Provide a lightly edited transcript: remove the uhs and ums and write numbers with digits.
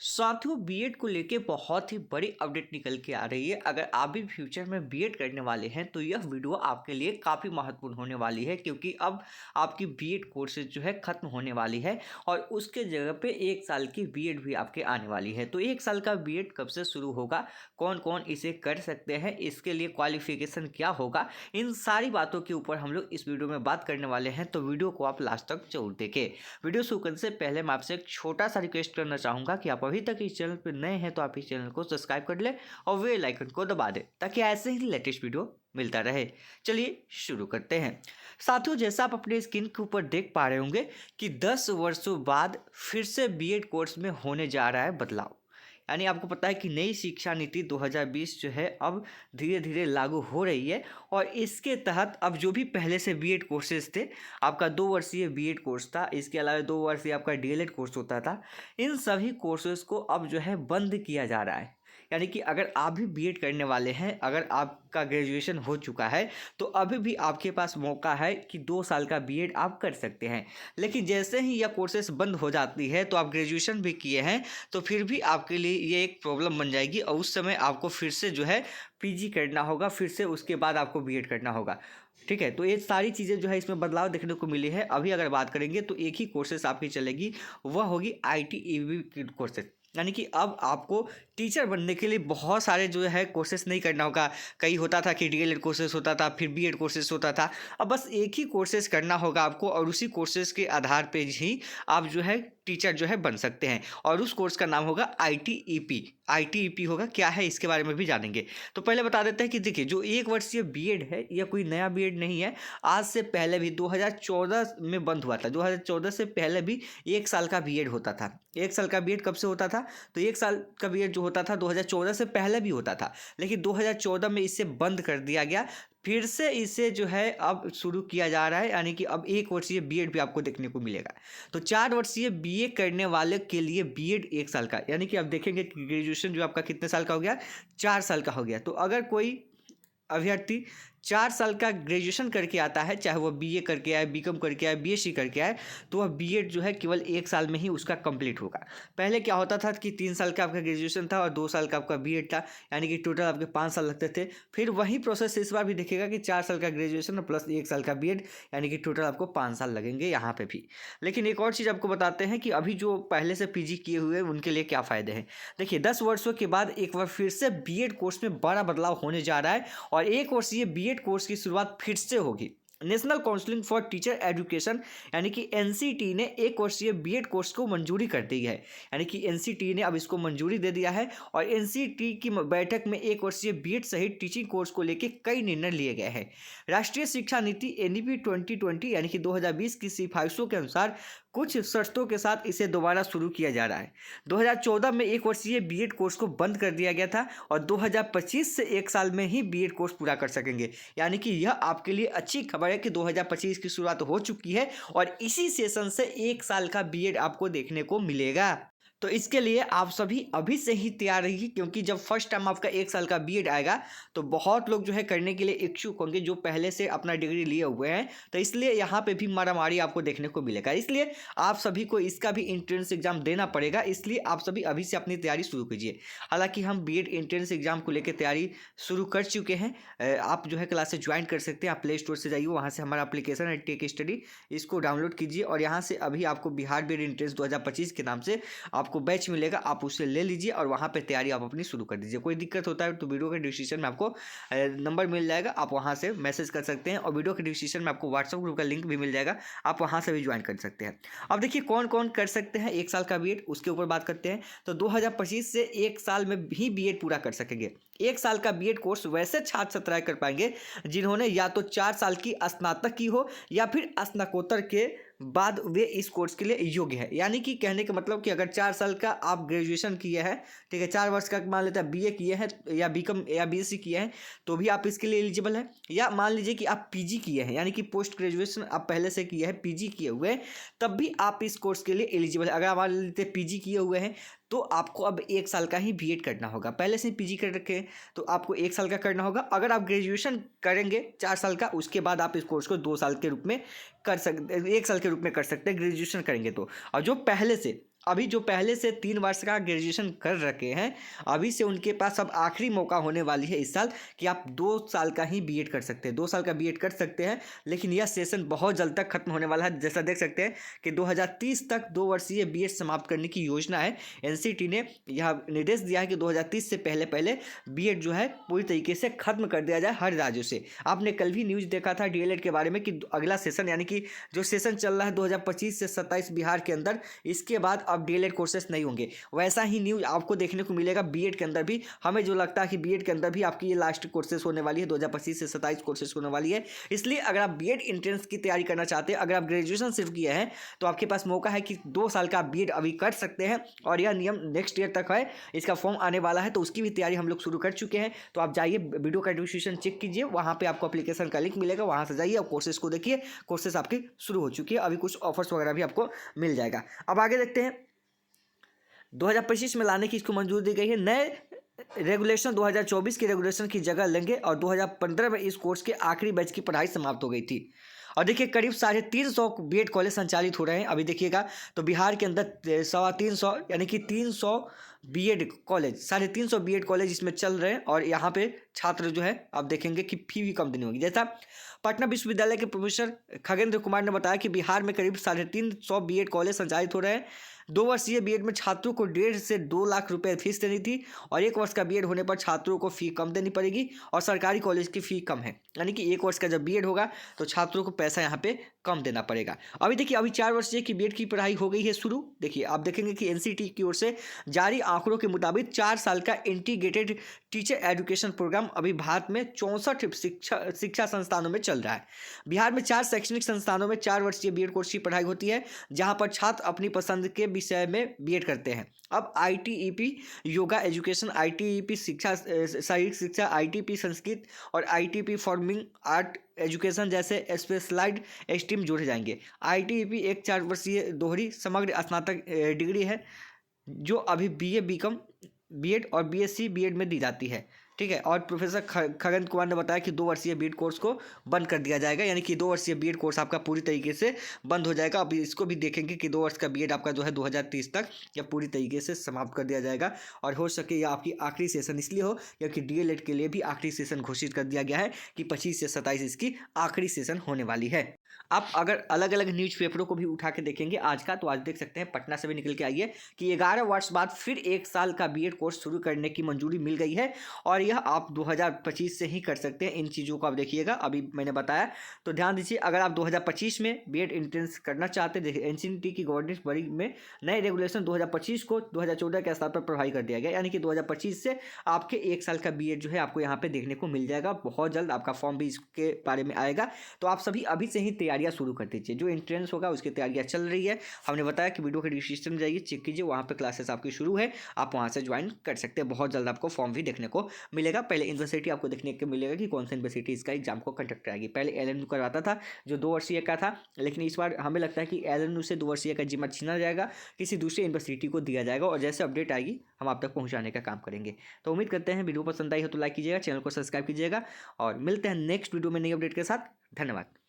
साथियों बीएड को लेके बहुत ही बड़ी अपडेट निकल के आ रही है। अगर आप भी फ्यूचर में बीएड करने वाले हैं तो यह वीडियो आपके लिए काफ़ी महत्वपूर्ण होने वाली है, क्योंकि अब आपकी बीएड कोर्सेज जो है ख़त्म होने वाली है और उसके जगह पे 1 साल की बीएड भी आपके आने वाली है। तो 1 साल का बीएड कब से शुरू होगा, कौन कौन इसे कर सकते हैं, इसके लिए क्वालिफिकेशन क्या होगा, इन सारी बातों के ऊपर हम लोग इस वीडियो में बात करने वाले हैं। तो वीडियो को आप लास्ट तक जरूर देखें। वीडियो शुरू करने से पहले मैं आपसे एक छोटा सा रिक्वेस्ट करना चाहूँगा कि आप अभी तक इस चैनल पर नए हैं तो आप इस चैनल को सब्सक्राइब कर लें और बेल आइकन को दबा दें, ताकि ऐसे ही लेटेस्ट वीडियो मिलता रहे। चलिए शुरू करते हैं। साथियों, जैसा आप अपने स्क्रीन के ऊपर देख पा रहे होंगे कि 10 वर्षों बाद फिर से बीएड कोर्स में होने जा रहा है बदलाव। यानी आपको पता है कि नई शिक्षा नीति 2020 जो है अब धीरे धीरे लागू हो रही है और इसके तहत अब जो भी पहले से बीएड कोर्सेज थे, आपका 2 वर्षीय बीएड कोर्स था, इसके अलावा 2 वर्षीय आपका डीएलएड कोर्स होता था, इन सभी कोर्सेज को अब जो है बंद किया जा रहा है। यानी कि अगर आप भी बीएड करने वाले हैं, अगर आपका ग्रेजुएशन हो चुका है तो अभी भी आपके पास मौका है कि 2 साल का बीएड आप कर सकते हैं। लेकिन जैसे ही यह कोर्सेस बंद हो जाती है तो आप ग्रेजुएशन भी किए हैं तो फिर भी आपके लिए ये एक प्रॉब्लम बन जाएगी और उस समय आपको फिर से जो है पीजी करना होगा, फिर से उसके बाद आपको बीएड करना होगा। ठीक है, तो ये सारी चीज़ें जो है इसमें बदलाव देखने को मिली है। अभी अगर बात करेंगे तो एक ही कोर्सेस आपकी चलेगी, वह होगी आईटीईबी की कोर्सेस। यानी कि अब आपको टीचर बनने के लिए बहुत सारे जो है कोर्सेस नहीं करना होगा। कई होता था कि डीएलएड कोर्सेस होता था, फिर बीएड कोर्सेस होता था। अब बस एक ही कोर्सेस करना होगा आपको और उसी कोर्सेस के आधार पे ही आप जो है टीचर जो है बन सकते हैं और उस कोर्स का नाम होगा आईटीईपी। आईटीईपी होगा क्या है, इसके बारे में भी जानेंगे। तो पहले बता देते हैं कि देखिए, जो 1 वर्षीय बीएड है यह कोई नया बीएड नहीं है। आज से पहले भी 2014 में बंद हुआ था। 2014 से पहले भी 1 साल का बीएड होता था। 1 साल का बीएड कब से होता था? तो 1 साल का बीएड जो होता था 2014 से पहले भी होता था, लेकिन 2014 में इसे बंद कर दिया गया। फिर से इसे जो है अब शुरू किया जा रहा है, यानी कि अब 1 वर्षीय बीएड भी आपको देखने को मिलेगा। तो 4 वर्षीय बीए करने वाले के लिए बीएड 1 साल का, यानी कि आप देखेंगे कि ग्रेजुएशन जो आपका कितने साल का हो गया, 4 साल का हो गया। तो अगर कोई अभ्यर्थी 4 साल का ग्रेजुएशन करके आता है, चाहे वह बीए करके आए, बीकॉम करके आए, बीएससी करके आए, तो वह बीएड जो है केवल 1 साल में ही उसका कंप्लीट होगा। पहले क्या होता था कि 3 साल का आपका ग्रेजुएशन था और 2 साल का आपका बीएड था, यानी कि टोटल आपके 5 साल लगते थे। फिर वही प्रोसेस इस बार भी देखेगा कि 4 साल का ग्रेजुएशन और प्लस 1 साल का बीएड, यानी कि टोटल आपको 5 साल लगेंगे यहाँ पे भी। लेकिन एक और चीज़ आपको बताते हैं कि अभी जो पहले से पीजी किए हुए हैं उनके लिए क्या फ़ायदे हैं। देखिए, 10 वर्षों के बाद एक बार फिर से बीएड कोर्स में बड़ा बदलाव होने जा रहा है और 1 वर्षीय बीएड कोर्स की शुरुआत फिर से होगी। National counselling for teacher education यानी कि एनसीटी ने 1 वर्षीय बीएड कोर्स को मंजूरी कर दी है। यानी कि एनसीटी ने अब इसको मंजूरी दे दिया है और एनसीटी की बैठक में 1 वर्षीय बीएड सहित टीचिंग कोर्स को लेकर कई निर्णय लिए गए हैं। राष्ट्रीय शिक्षा नीति एनईपी 2020 यानी कि 2020 की सिफारिशों के अनुसार कुछ शर्तों के साथ इसे दोबारा शुरू किया जा रहा है। 2014 में 1 वर्षीय बीएड कोर्स को बंद कर दिया गया था और 2025 से 1 साल में ही बीएड कोर्स पूरा कर सकेंगे। यानी कि यह आपके लिए अच्छी खबर है कि 2025 की शुरुआत हो चुकी है और इसी सेशन से 1 साल का बीएड आपको देखने को मिलेगा। तो इसके लिए आप सभी अभी से ही तैयार रहिए, क्योंकि जब फर्स्ट टाइम आपका 1 साल का बीएड आएगा तो बहुत लोग जो है करने के लिए इच्छुक होंगे जो पहले से अपना डिग्री लिए हुए हैं। तो इसलिए यहाँ पे भी मारामारी आपको देखने को मिलेगा। इसलिए आप सभी को इसका भी एंट्रेंस एग्जाम देना पड़ेगा, इसलिए आप सभी अभी से अपनी तैयारी शुरू कीजिए। हालांकि हम बीएड एंट्रेंस एग्जाम को लेकर तैयारी शुरू कर चुके हैं। आप जो है क्लासेस ज्वाइन कर सकते हैं। आप प्ले स्टोर से जाइए, वहाँ से हमारा एप्लीकेशन है टेक स्टडी, इसको डाउनलोड कीजिए और यहाँ से अभी आपको बिहार बीएड एंट्रेंस 2025 के नाम से आपको बैच मिलेगा, आप उसे ले लीजिए और वहाँ पे तैयारी आप अपनी शुरू कर दीजिए। कोई दिक्कत होता है तो वीडियो के डिस्क्रिप्शन में आपको नंबर मिल जाएगा, आप वहाँ से मैसेज कर सकते हैं और वीडियो के डिस्क्रिप्शन में आपको व्हाट्सएप ग्रुप का लिंक भी मिल जाएगा, आप वहाँ से भी ज्वाइन कर सकते हैं। अब देखिए कौन कौन कर सकते हैं 1 साल का बीएड, उसके ऊपर बात करते हैं। तो 2025 से 1 साल में भी बीएड पूरा कर सकेंगे। 1 साल का बीएड कोर्स वैसे छात्र छात्राएं कर पाएंगे जिन्होंने या तो 4 साल की स्नातक की हो या फिर स्नातकोत्तर के बाद वे इस कोर्स के लिए योग्य है। यानी कि कहने का मतलब कि अगर 4 साल का आप ग्रेजुएशन किए हैं, ठीक है, 4 वर्ष का मान लेते हैं बीए किए हैं या बीकॉम या बीएससी किए हैं, तो भी आप इसके लिए एलिजिबल हैं। या मान लीजिए कि आप पीजी किए हैं, यानी कि पोस्ट ग्रेजुएशन आप पहले से किए हैं, पीजी किए हुए हैं, तब भी आप इस कोर्स के लिए एलिजिबल है। अगर आप मान लेते हैं पीजी किए हुए हैं तो आपको अब 1 साल का ही बीएड करना होगा। पहले से पीजी कर रखे हैं तो आपको 1 साल का करना होगा। अगर आप ग्रेजुएशन करेंगे 4 साल का, उसके बाद आप इस कोर्स को 2 साल के रूप में कर सकते, 1 साल के रूप में कर सकते हैं ग्रेजुएशन करेंगे तो। और जो पहले से अभी जो पहले से 3 वर्ष का ग्रेजुएशन कर रखे हैं, अभी से उनके पास अब आखिरी मौका होने वाली है इस साल कि आप 2 साल का ही बीएड कर सकते हैं, 2 साल का बीएड कर सकते हैं। लेकिन यह सेशन बहुत जल्द तक खत्म होने वाला है। जैसा देख सकते हैं कि 2030 तक 2 वर्षीय बीएड समाप्त करने की योजना है। एनसीटी ने यह निर्देश दिया है कि 2030 से पहले पहले बीएड जो है पूरी तरीके से खत्म कर दिया जाए हर राज्यों से। आपने कल भी न्यूज़ देखा था डीएलएड के बारे में कि अगला सेशन यानी कि जो सेशन चल रहा है 2025 से 27 बिहार के अंदर, इसके बाद अब डीएलएड कोर्सेस नहीं होंगे। वैसा ही न्यूज़ आपको देखने को मिलेगा बीएड के अंदर भी। हमें जो लगता है कि बीएड के अंदर भी आपकी ये लास्ट कोर्सेस होने वाली है, 2025 से 27 कोर्सेस होने वाली है। इसलिए अगर आप बीएड एंट्रेंस की तैयारी करना चाहते हैं, अगर आप ग्रेजुएशन सिर्फ किए हैं, तो आपके पास मौका है कि 2 साल का बीएड अभी कर सकते हैं और यह नियम नेक्स्ट ईयर तक है। इसका फॉर्म आने वाला है तो उसकी भी तैयारी हम लोग शुरू कर चुके हैं। तो आप जाइए वीडियो का डिस्क्रिप्शन चेक कीजिए, वहाँ पर आपको एप्लीकेशन का लिंक मिलेगा, वहाँ से जाइए और कोर्सेज को देखिए। कोर्सेज आपकी शुरू हो चुकी है, अभी कुछ ऑफर्स वगैरह भी आपको मिल जाएगा। अब आगे देखते हैं। 2025 में लाने की इसको मंजूरी दी गई है। नए रेगुलेशन 2024 के रेगुलेशन की जगह लेंगे और 2015 में इस कोर्स के आखिरी बैच की पढ़ाई समाप्त हो गई थी। और देखिए करीब 350 बीएड कॉलेज संचालित हो रहे हैं। अभी देखिएगा तो बिहार के अंदर 350 यानी कि 300 बीएड कॉलेज, 350 बीएड कॉलेज इसमें चल रहे हैं। और यहाँ पे छात्र जो है आप देखेंगे कि फी भी कम देनी होगी। जैसा पटना विश्वविद्यालय के प्रोफेसर खगेंद्र कुमार ने बताया कि बिहार में करीब 350 बीएड कॉलेज संचालित हो रहे हैं। 2 वर्षीय बीएड में छात्रों को 1.5 से 2 लाख रुपए फीस देनी थी और 1 वर्ष का बीएड होने पर छात्रों को फ़ी कम देनी पड़ेगी और सरकारी कॉलेज की फ़ी कम है, यानी कि 1 वर्ष का जब बीएड होगा तो छात्रों को पैसा यहाँ पे कम देना पड़ेगा। अभी देखिए अभी 4 वर्षीय की बीएड की पढ़ाई हो गई है शुरू। देखिए आप देखेंगे कि एनसीटी की ओर से जारी आंकड़ों के मुताबिक 4 साल का इंटीग्रेटेड टीचर एजुकेशन प्रोग्राम अभी भारत में 64 शिक्षा संस्थानों में चल रहा है। बिहार में 4 शैक्षणिक संस्थानों में 4 वर्षीय बीएड कोर्स की पढ़ाई होती है, जहां पर छात्र अपनी पसंद के विषय में बीएड करते हैं। अब आईटीईपी योगा एजुकेशन, आईटीईपी शिक्षा शारीरिक शिक्षा, आईटीपी संस्कृत और आईटीपी फॉर्मिंग आर्ट एजुकेशन जैसे स्पेशलाइज्ड स्ट्रीम जोड़े जाएंगे। आईटीईपी एक 4 वर्षीय दोहरी समग्र स्नातक डिग्री है जो अभी बीए, बीकॉम, बीएड और बीएससी बीएड में दी जाती है। ठीक है। और प्रोफेसर खगेंद्र कुमार ने बताया कि 2 वर्षीय बीएड कोर्स को बंद कर दिया जाएगा, यानी कि 2 वर्षीय बीएड कोर्स आपका पूरी तरीके से बंद हो जाएगा। अभी इसको भी देखेंगे कि 2 वर्ष का बीएड आपका जो है 2030 तक या पूरी तरीके से समाप्त कर दिया जाएगा। और हो सके यह आपकी आखिरी सेशन इसलिए हो क्योंकि डीएलएड के लिए भी आखिरी सेशन घोषित कर दिया गया है कि 25 से 27 इसकी आखिरी सेशन होने वाली है। आप अगर अलग अलग न्यूज़पेपरों को भी उठा के देखेंगे आज का, तो आज देख सकते हैं पटना से भी निकल के आई है कि 11 वर्ष बाद फिर 1 साल का बीएड कोर्स शुरू करने की मंजूरी मिल गई है और यह आप 2025 से ही कर सकते हैं। इन चीज़ों को आप देखिएगा, अभी मैंने बताया तो ध्यान दीजिए। अगर आप 2025 में बीएड एंट्रेंस करना चाहते हैं, देखिए एनसीटी की गवर्नेंस बॉडी में नए रेगुलेशन 2025 को 2014 के आधार पर प्रभावी कर दिया गया, यानी कि 2025 से आपके 1 साल का बीएड जो है आपको यहाँ पे देखने को मिल जाएगा। बहुत जल्द आपका फॉर्म भी इसके बारे में आएगा, तो आप सभी अभी से ही तैयारियां शुरू कर दीजिए। जो एंट्रेंस होगा उसकी तैयारियां चल रही है। हमने बताया कि वीडियो के डिस्क्रिप्शन में जाइए, चेक कीजिए, वहाँ पे क्लासेस आपकी शुरू है, आप वहाँ से ज्वाइन कर सकते हैं। बहुत जल्द आपको फॉर्म भी देखने को मिलेगा। पहले यूनिवर्सिटी आपको देखने को मिलेगा कि कौन सा यूनिवर्सिटी इसका एग्जाम को कंडक्ट कराएगी। पहले एलएनयू करवाता था जो 2 वर्षीय का था, लेकिन इस बार हमें लगता है कि एलएनयू से 2 वर्षीय का जिम्मा छीना जाएगा, किसी दूसरे यूनिवर्सिटी को दिया जाएगा और जैसे अपडेट आएगी हम आप तक पहुँचाने का काम करेंगे। तो उम्मीद करते हैं वीडियो पसंद आई हो तो लाइक कीजिएगा, चैनल को सब्सक्राइब कीजिएगा और मिलते हैं नेक्स्ट वीडियो में नई अपडेट के साथ। धन्यवाद।